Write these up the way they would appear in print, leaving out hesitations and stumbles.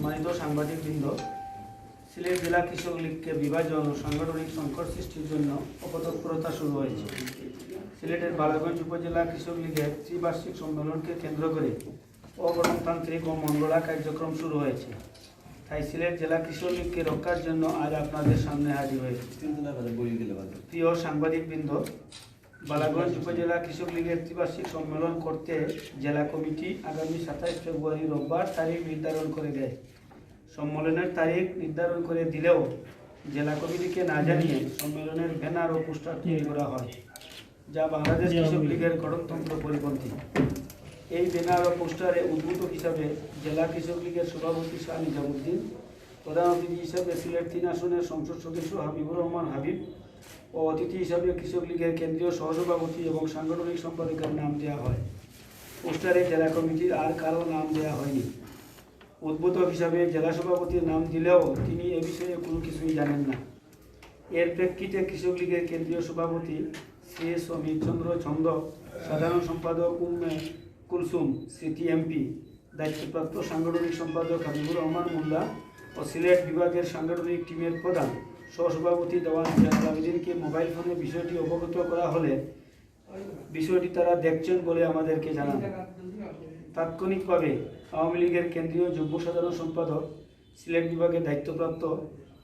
সম্মানিত সাংবাদিকবৃন্দ, সিলেট জেলা কৃষক লীগকে বিভাজন ও সাংগঠনিক সংকট সৃষ্টির জন্য অপতৎপরতা শুরু হয়েছে। সিলেটের বালাগঞ্জ উপজেলা কৃষক লীগের ত্রিবার্ষিক সম্মেলনকে কেন্দ্র করে অগণতান্ত্রিক ও মঙ্গলা কার্যক্রম শুরু হয়েছে। তাই সিলেট জেলা কৃষক লীগকে রক্ষার জন্য আজ আপনাদের সামনে হাজির হয়েছে। প্রিয় সাংবাদিকবৃন্দ, বালাগঞ্জ উপজেলা কৃষক লীগের ত্রিবার্ষিক সম্মেলন করতে জেলা কমিটি আগামী 27 ফেব্রুয়ারি রোববার তারিখ নির্ধারণ করে দেয়। সম্মেলনের তারিখ নির্ধারণ করে দিলেও জেলা কমিটিকে না জানিয়ে সম্মেলনের ব্যানার ও পোস্টার তৈরি করা হয়, যা বাংলাদেশ কৃষক লীগের গঠনতন্ত্র পরিপন্থী। এই ব্যানার ও পোস্টারে উদ্বোধক হিসাবে জেলা কৃষক লীগের সভাপতি শাহ নিজামুদ্দিন, প্রধান অতিথি হিসাবে সিলেট 3 আসনের সংসদ সদস্য হাবিবুর রহমান হাবিব ও অতিথি হিসাবে কৃষক লীগের কেন্দ্রীয় সহসভাপতি এবং সাংগঠনিক সম্পাদকের নাম দেওয়া হয়। পোস্টারে জেলা কমিটির আর কারো নাম দেওয়া হয়নি। উদ্বোধক হিসাবে জেলা সভাপতির নাম দিলেও তিনি এ বিষয়ে কোনো কিছুই জানেন না। এর প্রেক্ষিতে কৃষক লীগের কেন্দ্রীয় সভাপতি শ্রী সমীর চন্দ্র ছন্দ, সাধারণ সম্পাদক উম্মে কুলসুম স্মৃতি এমপি, দায়িত্বপ্রাপ্ত সাংগঠনিক সম্পাদক হাবিবুর রহমান মোল্লা ও সিলেট বিভাগের সাংগঠনিক টিমের প্রধান সহসভাপতি দেওয়ান জয়নাল আবেদিনকে মোবাইল ফোনে বিষয়টি অবগত করা হলে বিষয়টি তারা দেখছেন বলে আমাদেরকে জানান। তাৎক্ষণিকভাবে আওয়ামী লীগের কেন্দ্রীয় যুগ্ম সাধারণ সম্পাদক, সিলেট বিভাগের দায়িত্বপ্রাপ্ত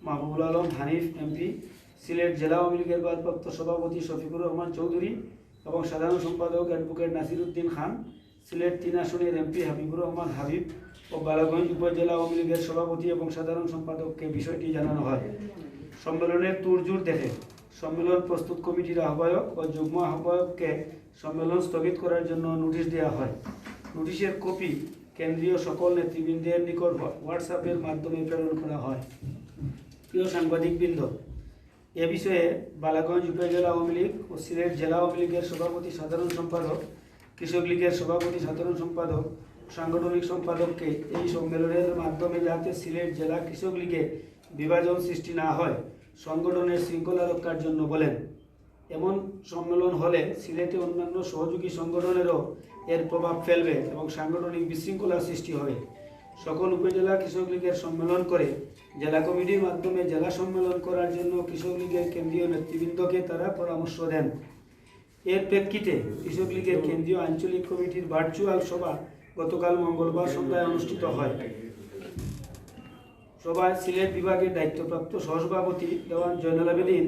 মাহবুবুল আলম হানিফ এমপি, সিলেট জেলা আওয়ামী লীগের ভারপ্রাপ্ত সভাপতি শফিকুর রহমান চৌধুরী এবং সাধারণ সম্পাদক অ্যাডভোকেট নাসিরউদ্দিন খান, সিলেট 3 আসনের এমপি হাবিবুর রহমান হাবিব ও বালাগঞ্জ উপজেলা আওয়ামী লীগের সভাপতি এবং সাধারণ সম্পাদককে বিষয়টি জানানো হয়। সম্মেলনের তোড়জোড় দেখে সম্মেলন প্রস্তুত কমিটির আহ্বায়ক ও যুগ্ম আহ্বায়ককে সম্মেলন স্থগিত করার জন্য নোটিশ দেওয়া হয়। নোটিশের কপি কেন্দ্রীয় সকল নেতৃবৃন্দের নিকট হোয়াটসঅ্যাপের মাধ্যমে প্রেরণ করা হয়। প্রিয় সাংবাদিকবৃন্দ, এ বিষয়ে বালাগঞ্জ উপজেলা আওয়ামী লীগ ও সিলেট জেলা আওয়ামী লীগের সভাপতি সাধারণ সম্পাদক, কৃষক লীগের সভাপতি সাধারণ সম্পাদক, সাংগঠনিক সম্পাদককে এই সম্মেলনের মাধ্যমে যাতে সিলেট জেলা কৃষক লীগে বিভাজন সৃষ্টি না হয়, সংগঠনের শৃঙ্খলা রক্ষার জন্য বলেন। এমন সম্মেলন হলে সিলেটে অন্যান্য সহযোগী সংগঠনেরও এর প্রভাব ফেলবে এবং সাংগঠনিক বিশৃঙ্খলার সৃষ্টি হবে। সকল উপজেলা কৃষক লীগের সম্মেলন করে জেলা কমিটির মাধ্যমে জেলা সম্মেলন করার জন্য কৃষক লীগের কেন্দ্রীয় নেতৃবৃন্দকে তারা পরামর্শ দেন। এর প্রেক্ষিতে কৃষক লীগের কেন্দ্রীয় আঞ্চলিক কমিটির ভার্চুয়াল সভা গতকাল মঙ্গলবার সন্ধ্যায় অনুষ্ঠিত হয়। সভায় সিলেট বিভাগের দায়িত্বপ্রাপ্ত সহসভাপতি দেওয়ান জয়নাল আবেদিন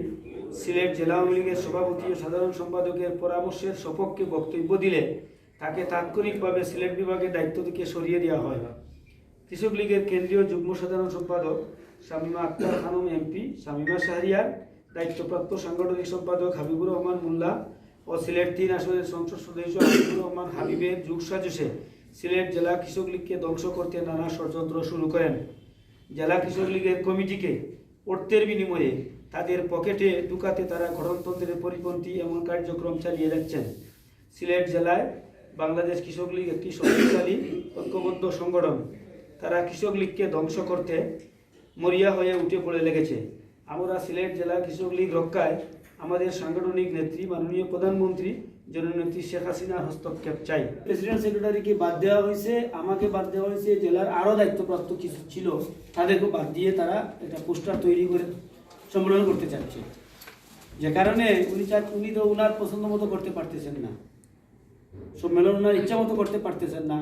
সিলেট জেলা আওয়ামী লীগের সভাপতি ও সাধারণ সম্পাদকের পরামর্শের সপক্ষে বক্তব্য দিলে তাকে তাৎক্ষণিকভাবে সিলেট বিভাগের দায়িত্ব থেকে সরিয়ে দেওয়া হয়। কৃষক লীগের কেন্দ্রীয় যুগ্ম সাধারণ সম্পাদক শামীমা আক্তার খানম এমপি, শামীমা শাহরিয়ার, দায়িত্বপ্রাপ্ত সাংগঠনিক সম্পাদক হাবিবুর রহমান মোল্লা ও সিলেট 3 আসনের সংসদ সদস্য হাবিবুর রহমান হাবিবের যুগসাজশে সিলেট জেলা কৃষক লীগকে ধ্বংস করতে নানা ষড়যন্ত্র শুরু করেন। জেলা কৃষক লীগের কমিটিকে অর্থের বিনিময়ে তাদের পকেটে ঢুকাতে তারা গঠনতন্ত্রের পরিপন্থী এমন কার্যক্রম চালিয়ে যাচ্ছেন। সিলেট জেলায় বাংলাদেশ কৃষক লীগ একটি শক্তিশালী ঐক্যবদ্ধ সংগঠন। তারা কৃষক লীগকে ধ্বংস করতে মরিয়া হয়ে উঠে পড়ে লেগেছে। আমরা সিলেট জেলা কৃষক লীগ রক্ষায় আমাদের সাংগঠনিক নেত্রী মাননীয় প্রধানমন্ত্রী জননেত্রী শেখ হাসিনার হস্তক্ষেপ চাই। প্রেসিডেন্ট সেক্রেটারিকে বাদ দেওয়া হয়েছে, আমাকে বাদ দেওয়া হয়েছে, জেলার আরও দায়িত্বপ্রাপ্ত কিছু ছিল তাদেরকে বাদ দিয়ে তারা একটা পোস্টার তৈরি করে সম্মেলন করতে চাচ্ছে, যে কারণে উনি তো ওনার পছন্দ মতো করতে পারতেছেন না, সম্মেলন ওনার ইচ্ছা মতো করতে পারতেছেন না।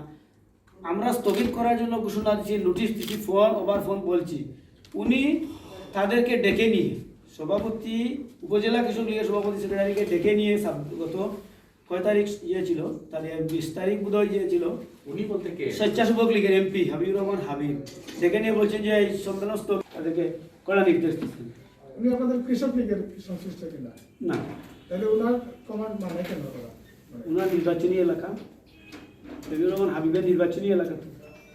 আমরা স্থগিত করার জন্য ঘোষণা দিচ্ছি, নোটিশ দিচ্ছি, ফোন বলছি। উনি তাদেরকে ডেকে নিয়ে সভাপতি, উপজেলা কৃষক লীগের সভাপতি সেক্রেটারিকে ডেকে নিয়ে গত কয় তারিখ ছিল, তাদের 20 তারিখ বোধহয় ছিল, উনি বলতে কে? স্বেচ্ছাসেবক লীগের এমপি হাবিবুর রহমান হাবিব ডেকে নিয়ে বলছেন যে এই সম্মেলন তাদেরকে কড়া নির্দেশ দিচ্ছেন। উনি আপনাদের কৃষক লীগের সংশ্লিষ্ট কিনা? না, তাহলে ওনার কমান্ড মানে কেন? ওনার নির্বাচনী এলাকা, হাবিবুর রহমান হাবিবের নির্বাচনী এলাকা।